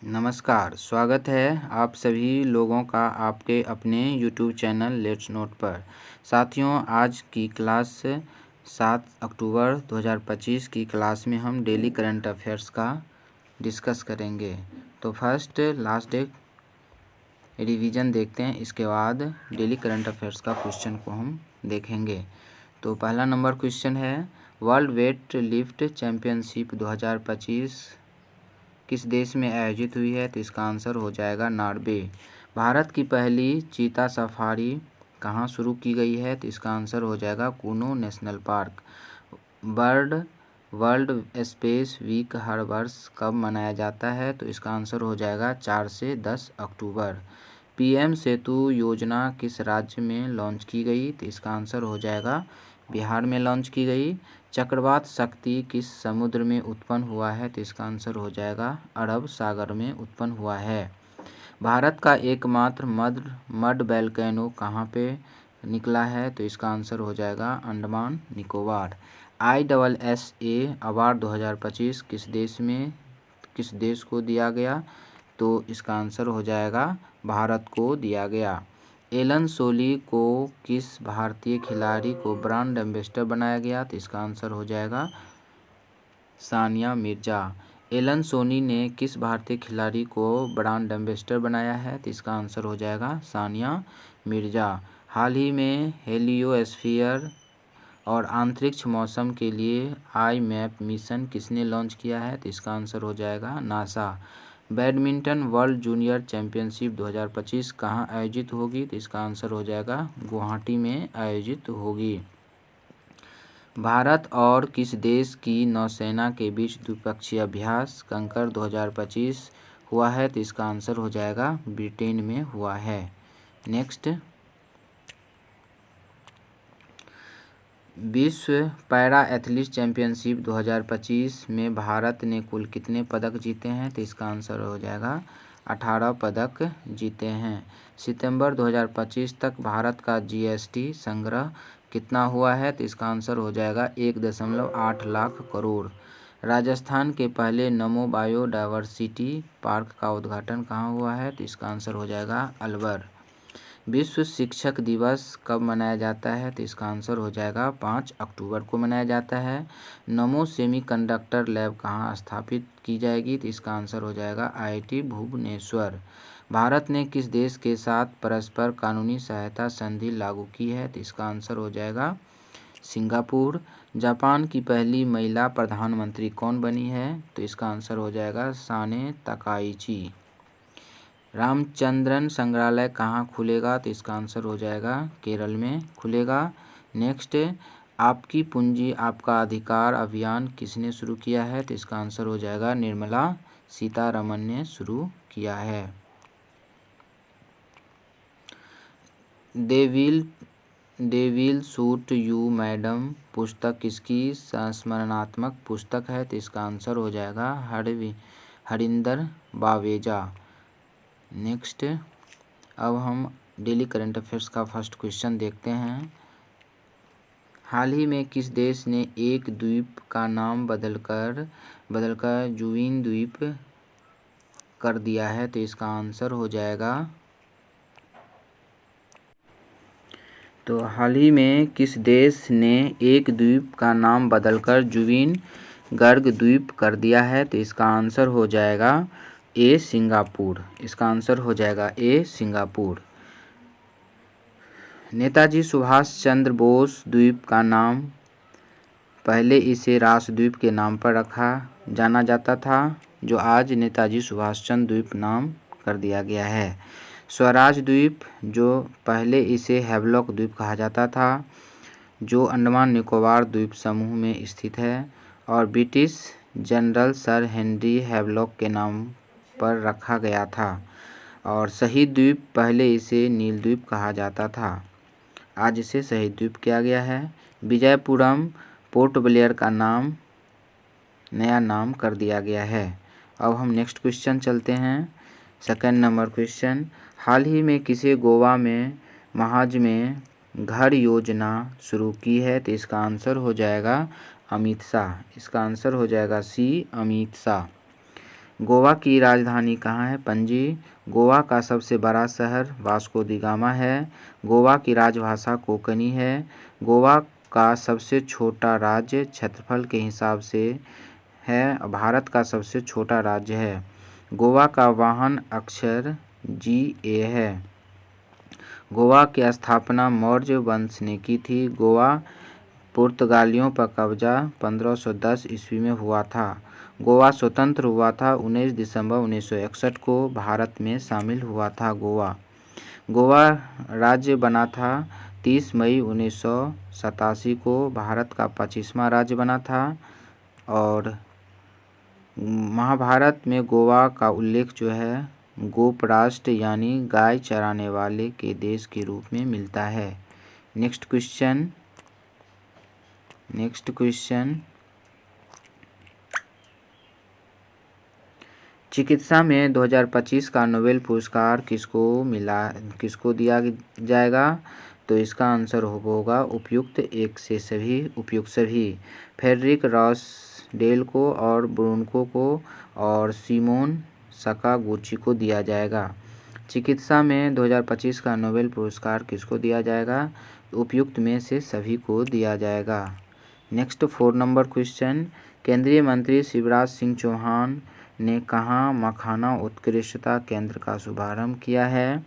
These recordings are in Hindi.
नमस्कार, स्वागत है आप सभी लोगों का आपके अपने YouTube चैनल लेट्स नोट पर। साथियों, आज की क्लास 7 अक्टूबर 2025 की क्लास में हम डेली करंट अफेयर्स का डिस्कस करेंगे। तो फर्स्ट लास्ट डे रिवीजन देखते हैं, इसके बाद डेली करंट अफेयर्स का क्वेश्चन को हम देखेंगे। तो पहला नंबर क्वेश्चन है, वर्ल्ड वेट लिफ्ट चैम्पियनशिप 2025 किस देश में आयोजित हुई है? तो इसका आंसर हो जाएगा नॉर्वे। भारत की पहली चीता सफारी कहाँ शुरू की गई है? तो इसका आंसर हो जाएगा Kuno national park. World space week हर वर्ष कब मनाया जाता है? तो इसका आंसर हो जाएगा 4 से 10 अक्टूबर। पीएम सेतु योजना किस राज्य में लॉन्च की गई? तो इसका आंसर हो जाएगा बिहार में लॉन्च की गई। चक्रवात शक्ति किस समुद्र में उत्पन्न हुआ है? तो इसका आंसर हो जाएगा अरब सागर में उत्पन्न हुआ है। भारत का एकमात्र मड वोल्केनो कहाँ पे निकला है? तो इसका आंसर हो जाएगा अंडमान निकोबार। ISSA अवार्ड 2025 किस देश को दिया गया? तो इसका आंसर हो जाएगा भारत को दिया गया। एलन सोली को किस भारतीय खिलाड़ी को ब्रांड एम्बेसडर बनाया गया? तो इसका आंसर हो जाएगा सानिया मिर्जा। एलन सोनी ने किस भारतीय खिलाड़ी को ब्रांड एम्बेसडर बनाया है? तो इसका आंसर हो जाएगा सानिया मिर्जा। हाल ही में हेलियोस्फीयर और अंतरिक्ष मौसम के लिए IMAP मिशन किसने लॉन्च किया है? तो इसका आंसर हो जाएगा NASA. Badminton world junior championship 2025 कहाँ आयोजित होगी? तो इसका आंसर हो जाएगा गुवाहाटी में आयोजित होगी। भारत और किस देश की नौसेना के बीच द्विपक्षीय अभ्यास कंकर 2025 हुआ है? तो इसका आंसर हो जाएगा ब्रिटेन में हुआ है। नेक्स्ट, विश्व पैरा एथलीट चैंपियनशिप 2025 में भारत ने कुल कितने पदक जीते हैं? तो इसका आंसर हो जाएगा 18 पदक जीते हैं। सितंबर 2025 तक भारत का GST संग्रह कितना हुआ है? तो इसका आंसर हो जाएगा 1.8 लाख करोड़। राजस्थान के पहले नमो बायोडायवर्सिटी पार्क का उद्घाटन कहाँ हुआ है? तो इसका आंसर हो जाएगा अलवर। विश्व शिक्षक दिवस कब मनाया जाता है? तो इसका आंसर हो जाएगा 5 अक्टूबर को मनाया जाता है। नमो सेमीकंडक्टर लैब कहाँ स्थापित की जाएगी? तो इसका आंसर हो जाएगा IIT भुवनेश्वर। भारत ने किस देश के साथ परस्पर कानूनी सहायता संधि लागू की है? तो इसका आंसर हो जाएगा सिंगापुर। जापान की पहली महिला प्रधानमंत्री कौन बनी है? तो इसका आंसर हो जाएगा साने तकाइची। रामचंद्रन संग्रहालय कहाँ खुलेगा? तो इसका आंसर हो जाएगा केरल में खुलेगा। नेक्स्ट, आपकी पूंजी आपका अधिकार अभियान किसने शुरू किया है? तो इसका आंसर हो जाएगा निर्मला सीतारमन ने शुरू किया है। They will shoot you madam पुस्तक किसकी संस्मरणात्मक पुस्तक है? तो इसका आंसर हो जाएगा हरिंदर बावेजा। नेक्स्ट, अब हम डेली करंट अफेयर्स का फर्स्ट क्वेश्चन देखते हैं। हाल ही में किस देश ने एक द्वीप का नाम बदलकर जुइन द्वीप कर दिया है? तो इसका आंसर हो जाएगा, तो हाल ही में किस देश ने एक द्वीप का नाम बदलकर जुइन गर्ग द्वीप कर दिया है? तो इसका आंसर हो जाएगा ए सिंगापुर। इसका आंसर हो जाएगा ए सिंगापुर। नेताजी सुभाष चंद्र बोस द्वीप का नाम पहले इसे राष्ट्रद्वीप के नाम पर रखा जाना जाता था, जो आज नेताजी सुभाष चंद्र द्वीप नाम कर दिया गया है। स्वराज द्वीप, जो पहले इसे हैवलॉक द्वीप कहा जाता था, जो अंडमान निकोबार द्वीप समूह में स्थित है और British general sir Henry Havelock के नाम पर रखा गया था। और शहीद द्वीप, पहले इसे नील द्वीप कहा जाता था, आज इसे शहीद द्वीप किया गया है। विजयपुरम पोर्ट ब्लेयर का नया नाम कर दिया गया है। अब हम नेक्स्ट क्वेश्चन चलते हैं, सेकंड नंबर क्वेश्चन। हाल ही में किसे गोवा में महाज में घर योजना शुरू की है? तो इसका आंसर हो जाएगा अमित शाह। इसका आंसर हो जाएगा सी, अमित शाह। गोवा की राजधानी कहाँ है? पणजी। गोवा का सबसे बड़ा शहर वास्को दी गामा है। गोवा की राजभाषा कोंकणी है। गोवा का सबसे छोटा राज्य क्षेत्रफल के हिसाब से है, भारत का सबसे छोटा राज्य है। गोवा का वाहन अक्षर GA है। गोवा की स्थापना मौर्य वंश ने की थी। गोवा पुर्तगालियों पर कब्जा 1510 ईस्वी में हुआ था। गोवा स्वतंत्र हुआ था 19 दिसंबर 1961 को भारत में शामिल हुआ था। गोवा राज्य बना था 30 मई 1987 को, भारत का 25वां राज्य बना था। और महाभारत में गोवा का उल्लेख जो है गोप राष्ट्र यानी गाय चराने वाले के देश के रूप में मिलता है। नेक्स्ट क्वेश्चन चिकित्सा में 2025 का नोबेल पुरस्कार किसको दिया जाएगा? तो इसका आंसर होगा उपयुक्त एक से सभी, उपयुक्त सभी। फ्रेडरिक रॉसडेल को और ब्रूनको को और सिमोन सकागुची को दिया जाएगा। चिकित्सा में 2025 का नोबेल पुरस्कार किसको दिया जाएगा? उपयुक्त में से सभी को दिया जाएगा। नेक्स्ट 4 नंबर क्वेश्चन, केंद्रीय मंत्री शिवराज सिंह चौहान ने कहाँ मखाना उत्कृष्टता केंद्र का शुभारंभ किया है?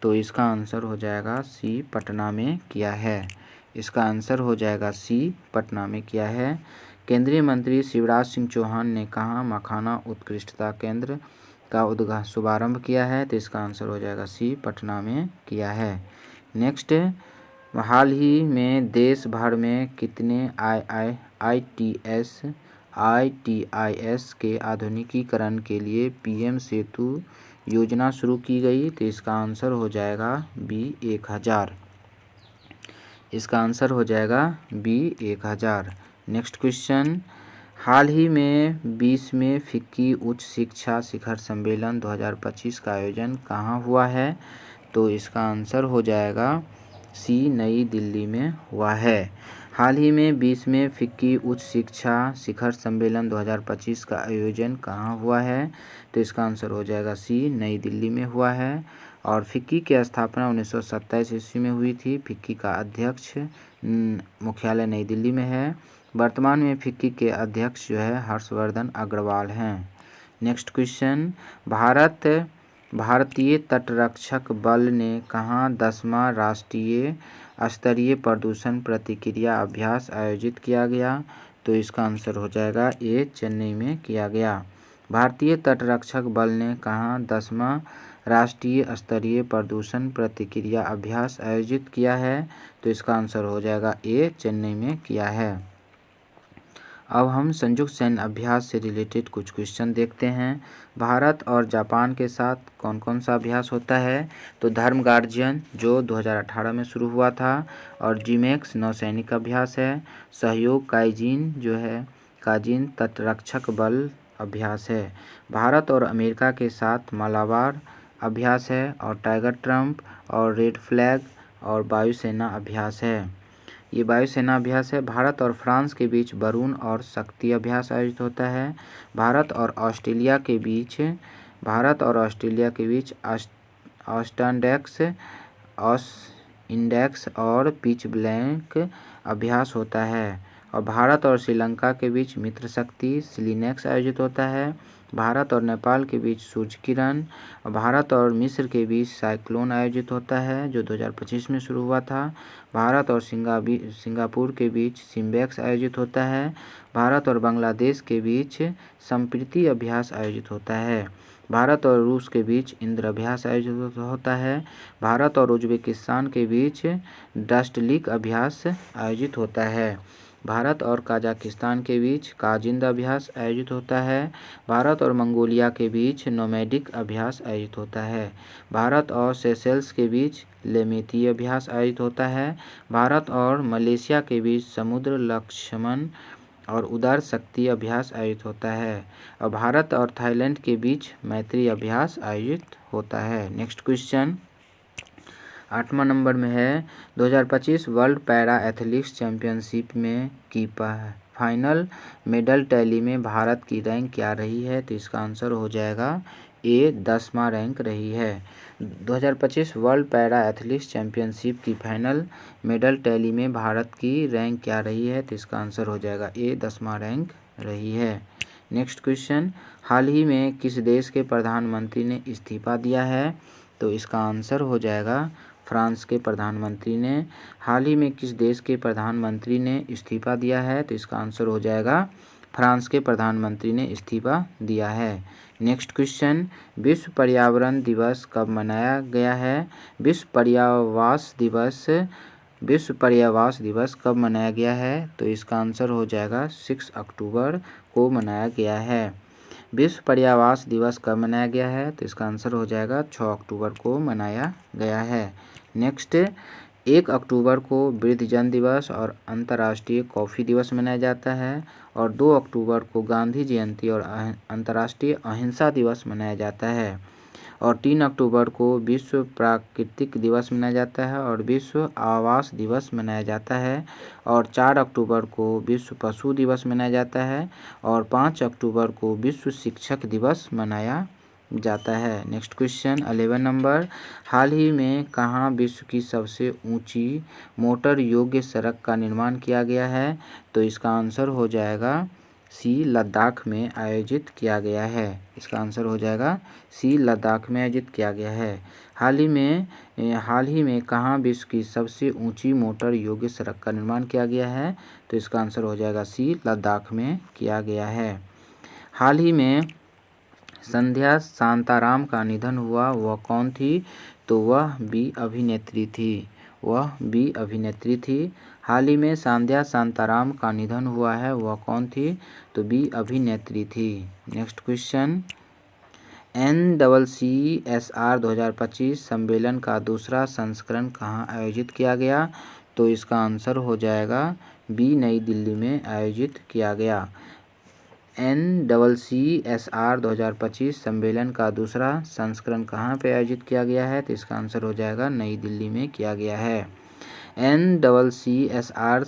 तो इसका आंसर हो जाएगा सी, पटना में किया है। इसका आंसर हो जाएगा सी, पटना में किया है। केंद्रीय मंत्री शिवराज सिंह चौहान ने कहाँ मखाना उत्कृष्टता केंद्र का शुभारंभ किया है? तो इसका आंसर हो जाएगा सी, पटना में किया है। नेक्स्ट, हाल ही में देश भर में कितने ITIS के आधुनिकीकरण के लिए PM सेतु योजना शुरू की गई? तो इसका आंसर हो जाएगा B, 1000। इसका आंसर हो जाएगा B, 1000। नेक्स्ट क्वेश्चन, हाल ही में 20वें फिक्की उच्च शिक्षा शिखर सम्मेलन 2025 का आयोजन कहाँ हुआ है? तो इसका आंसर हो जाएगा सी, नई दिल्ली में हुआ है। हाल ही में 20वें फिक्की उच्च शिक्षा शिखर सम्मेलन 2025 का आयोजन कहाँ हुआ है? तो इसका आंसर हो जाएगा सी, नई दिल्ली में हुआ है। और फिक्की की स्थापना 1927 ईस्वी में हुई थी। फिक्की का अध्यक्ष मुख्यालय नई दिल्ली में है। वर्तमान में फिक्की के अध्यक्ष जो है हर्षवर्धन अग्रवाल हैं। नेक्स्ट क्वेश्चन, भारतीय तटरक्षक बल ने कहाँ 10वां राष्ट्रीय स्तरीय प्रदूषण प्रतिक्रिया अभ्यास आयोजित किया गया? तो इसका आंसर हो जाएगा ए, चेन्नई में किया गया। भारतीय तटरक्षक बल ने कहाँ 10वां राष्ट्रीय स्तरीय प्रदूषण प्रतिक्रिया अभ्यास आयोजित किया है? तो इसका आंसर हो जाएगा ए, चेन्नई में किया है। अब हम संयुक्त सैन्य अभ्यास से रिलेटेड कुछ क्वेश्चन देखते हैं। भारत और जापान के साथ कौन कौन सा अभ्यास होता है? तो धर्म गार्जियन जो 2018 में शुरू हुआ था, और जिमेक्स नौसैनिक अभ्यास है। सहयोग काइजिन जो है काजिन तटरक्षक बल अभ्यास है। भारत और अमेरिका के साथ मालाबार अभ्यास है, और टाइगर ट्रम्प और रेड फ्लैग और वायुसेना अभ्यास है। ये वायुसेना अभ्यास है। भारत और फ्रांस के बीच वरुण और शक्ति अभ्यास आयोजित होता है। भारत और ऑस्ट्रेलिया के बीच इंडेक्स और पिच ब्लैंक अभ्यास होता है। और भारत और श्रीलंका के बीच मित्र शक्ति सिलिनेक्स आयोजित होता है। भारत और नेपाल के बीच सूर्य किरण। भारत और मिस्र के बीच साइक्लोन आयोजित होता है जो 2025 में शुरू हुआ था। भारत और सिंगापुर के बीच सिम्बेक्स आयोजित होता है। भारत और बांग्लादेश के बीच संप्रीति अभ्यास आयोजित होता है। भारत और रूस के बीच इंद्र अभ्यास आयोजित होता है। भारत और उज्बेकिस्तान के बीच डस्टलिक अभ्यास आयोजित होता है। भारत और कजाकिस्तान के बीच काजिंद अभ्यास आयोजित होता है। भारत और मंगोलिया के बीच नोमैडिक अभ्यास आयोजित होता है। भारत और सेशेल्स के बीच लेमेती अभ्यास आयोजित होता है। भारत और मलेशिया के बीच समुद्र लक्ष्मण और उदार शक्ति अभ्यास आयोजित होता है। और भारत और थाईलैंड के बीच मैत्री अभ्यास आयोजित होता है। नेक्स्ट क्वेश्चन 8वां नंबर में है 2025 वर्ल्ड पैरा एथलेटिक्स चैंपियनशिप में की फाइनल मेडल टैली में भारत की रैंक क्या रही है? तो इसका आंसर हो जाएगा ए 10वां रैंक रही है। 2025 वर्ल्ड पैरा एथलीट्स चैंपियनशिप की फाइनल मेडल टैली में भारत की रैंक क्या रही है? तो इसका आंसर हो जाएगा ए 10वां रैंक रही है। नेक्स्ट क्वेश्चन, हाल ही में किस देश के प्रधानमंत्री ने इस्तीफा दिया है? तो इसका आंसर हो जाएगा फ्रांस के प्रधानमंत्री ने। हाल ही में किस देश के प्रधानमंत्री ने इस्तीफा दिया है? तो इसका आंसर हो जाएगा फ्रांस के प्रधानमंत्री ने इस्तीफा दिया है। नेक्स्ट क्वेश्चन, विश्व पर्यावरण दिवस कब मनाया गया है? विश्व पर्यावरण दिवस कब मनाया गया है? तो इसका आंसर हो जाएगा 6 अक्टूबर को मनाया गया है। विश्व पर्यावरण दिवस कब मनाया गया है? तो इसका आंसर हो जाएगा 6 अक्टूबर को मनाया गया है। नेक्स्ट, 1 अक्टूबर को वृद्धजन दिवस और अंतर्राष्ट्रीय कॉफ़ी दिवस मनाया जाता है और 2 अक्टूबर को गांधी जयंती और अंतर्राष्ट्रीय अहिंसा दिवस मनाया जाता है और 3 अक्टूबर को विश्व प्राकृतिक दिवस मनाया जाता है और विश्व आवास दिवस मनाया जाता है और 4 अक्टूबर को विश्व पशु दिवस मनाया जाता है और 5 अक्टूबर को विश्व शिक्षक दिवस मनाया जाता है। नेक्स्ट क्वेश्चन 11 नंबर, हाल ही में कहाँ विश्व की सबसे ऊंची मोटर योग्य सड़क का निर्माण किया गया है? तो इसका आंसर हो जाएगा सी लद्दाख में आयोजित किया गया है। इसका आंसर हो जाएगा सी लद्दाख में आयोजित किया गया है। हाल ही में कहाँ विश्व की सबसे ऊंची मोटर योग्य सड़क का निर्माण किया गया है? तो इसका आंसर हो जाएगा सी लद्दाख में किया गया है। हाल ही में संध्या शांताराम का निधन हुआ, वह कौन थी? तो वह बी अभिनेत्री थी। हाल ही में संध्या शांताराम का निधन हुआ है, वह कौन थी? तो बी अभिनेत्री थी। नेक्स्ट क्वेश्चन, NCCSR 2025 सम्मेलन का दूसरा संस्करण कहाँ आयोजित किया गया? तो इसका आंसर हो जाएगा बी नई दिल्ली में आयोजित किया गया। NCCSR 2025 सम्मेलन का दूसरा संस्करण कहाँ पे आयोजित किया गया है? तो इसका आंसर हो जाएगा नई दिल्ली में किया गया है। NCCSR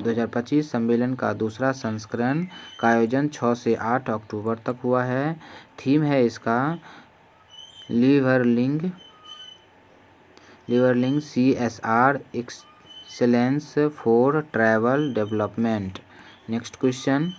2025 सम्मेलन का दूसरा संस्करण का आयोजन 6 से 8 अक्टूबर तक हुआ है। थीम है इसका लिवरलिंग CSR excellence for travel development. Next question,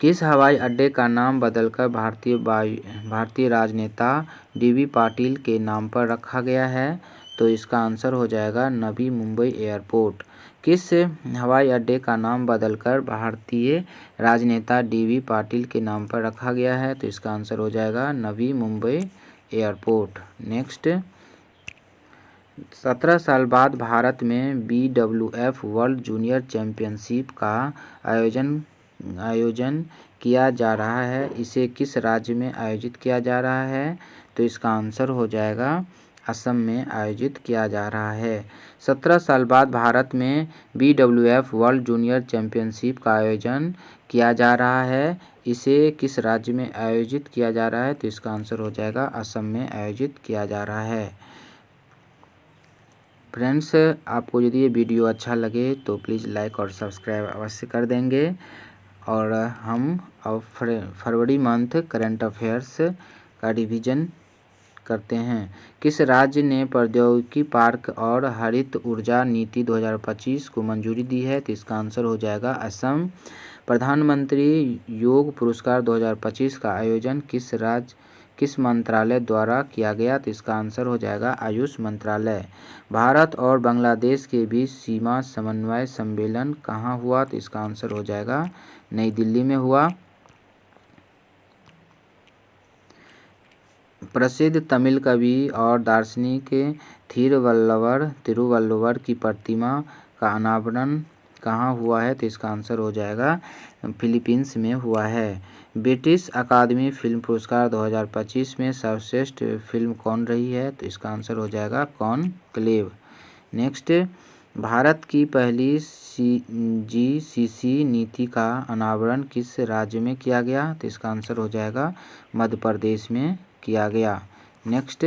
किस हवाई अड्डे का नाम बदलकर भारतीय राजनेता DB पाटिल के नाम पर रखा गया है? तो इसका आंसर हो जाएगा नवी मुंबई एयरपोर्ट। किस हवाई अड्डे का नाम बदलकर भारतीय राजनेता DB पाटिल के नाम पर रखा गया है? तो इसका आंसर हो जाएगा नवी मुंबई एयरपोर्ट। नेक्स्ट, 17 साल बाद भारत में BWF वर्ल्ड जूनियर चैंपियनशिप का आयोजन किया जा रहा है, इसे किस राज्य में आयोजित किया जा रहा है? तो इसका आंसर हो जाएगा असम में आयोजित किया जा रहा है। 17 साल बाद भारत में BWF वर्ल्ड जूनियर चैंपियनशिप का आयोजन किया जा रहा है, इसे किस राज्य में आयोजित किया जा रहा है? तो इसका आंसर हो जाएगा असम में आयोजित किया जा रहा है। फ्रेंड्स, आपको यदि ये वीडियो अच्छा लगे तो प्लीज़ लाइक और सब्सक्राइब अवश्य कर देंगे और हम अब फरवरी मंथ करंट अफेयर्स का रिवीजन करते हैं। किस राज्य ने प्रौद्योगिकी पार्क और हरित ऊर्जा नीति 2025 को मंजूरी दी है? तो इसका आंसर हो जाएगा असम। प्रधानमंत्री योग पुरस्कार 2025 का आयोजन किस मंत्रालय द्वारा किया गया? तो इसका आंसर हो जाएगा आयुष मंत्रालय। भारत और बांग्लादेश के बीच सीमा समन्वय सम्मेलन कहाँ हुआ? तो इसका आंसर हो जाएगा नई दिल्ली में हुआ। प्रसिद्ध तमिल कवि और दार्शनिक तिरुवल्लुवर की प्रतिमा का अनावरण कहाँ हुआ है? तो इसका आंसर हो जाएगा फिलीपींस में हुआ है। ब्रिटिश अकादमी फिल्म पुरस्कार 2025 में सर्वश्रेष्ठ फिल्म कौन रही है? तो इसका आंसर हो जाएगा कॉनक्लेव। नेक्स्ट, भारत की पहली GCC नीति का अनावरण किस राज्य में किया गया? तो इसका आंसर हो जाएगा मध्य प्रदेश में किया गया। नेक्स्ट,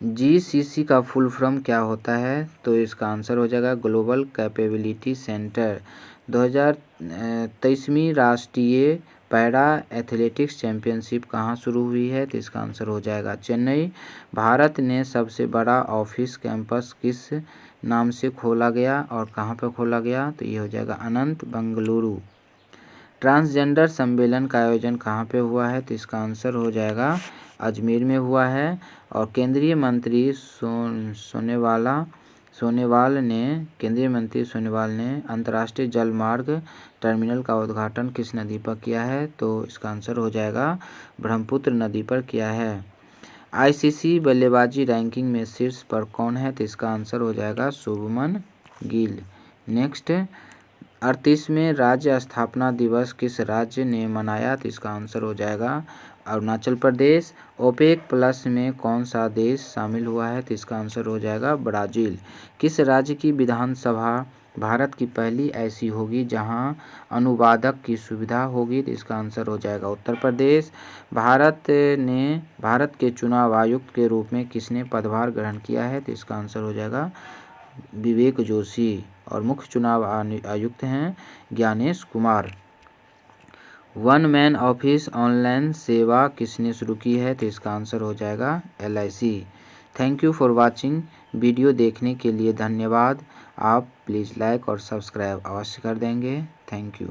GCC का फुल फॉर्म क्या होता है? तो इसका आंसर हो जाएगा ग्लोबल कैपेबिलिटी सेंटर। 2023वीं राष्ट्रीय पैरा एथलेटिक्स चैंपियनशिप कहाँ शुरू हुई है? तो इसका आंसर हो जाएगा चेन्नई। भारत ने सबसे बड़ा ऑफिस कैंपस किस नाम से खोला गया और कहाँ पर खोला गया? तो ये हो जाएगा अनंत बेंगलुरु। ट्रांसजेंडर सम्मेलन का आयोजन कहाँ पे हुआ है? तो इसका आंसर हो जाएगा अजमेर में हुआ है। और केंद्रीय मंत्री सोनोवाल ने अंतर्राष्ट्रीय जलमार्ग टर्मिनल का उद्घाटन किस नदी पर किया है? तो इसका आंसर हो जाएगा ब्रह्मपुत्र नदी पर किया है। ICC बल्लेबाजी रैंकिंग में शीर्ष पर कौन है? तो इसका आंसर हो जाएगा शुभमन गिल। नेक्स्ट, 38वें राज्य स्थापना दिवस किस राज्य ने मनाया? तो इसका आंसर हो जाएगा अरुणाचल प्रदेश। ओपेक प्लस में कौन सा देश शामिल हुआ है? तो इसका आंसर हो जाएगा ब्राज़ील। किस राज्य की विधानसभा भारत की पहली ऐसी होगी जहां अनुवादक की सुविधा होगी? तो इसका आंसर हो जाएगा उत्तर प्रदेश। भारत के चुनाव आयुक्त के रूप में किसने पदभार ग्रहण किया है? तो इसका आंसर हो जाएगा विवेक जोशी। और मुख्य चुनाव आयुक्त हैं Gyanesh Kumar. One man office online सेवा किसने शुरू की है? तो इसका आंसर हो जाएगा LIC। Thank you for watching. Video देखने के लिए धन्यवाद। आप प्लीज़ लाइक और सब्सक्राइब अवश्य कर देंगे। Thank you.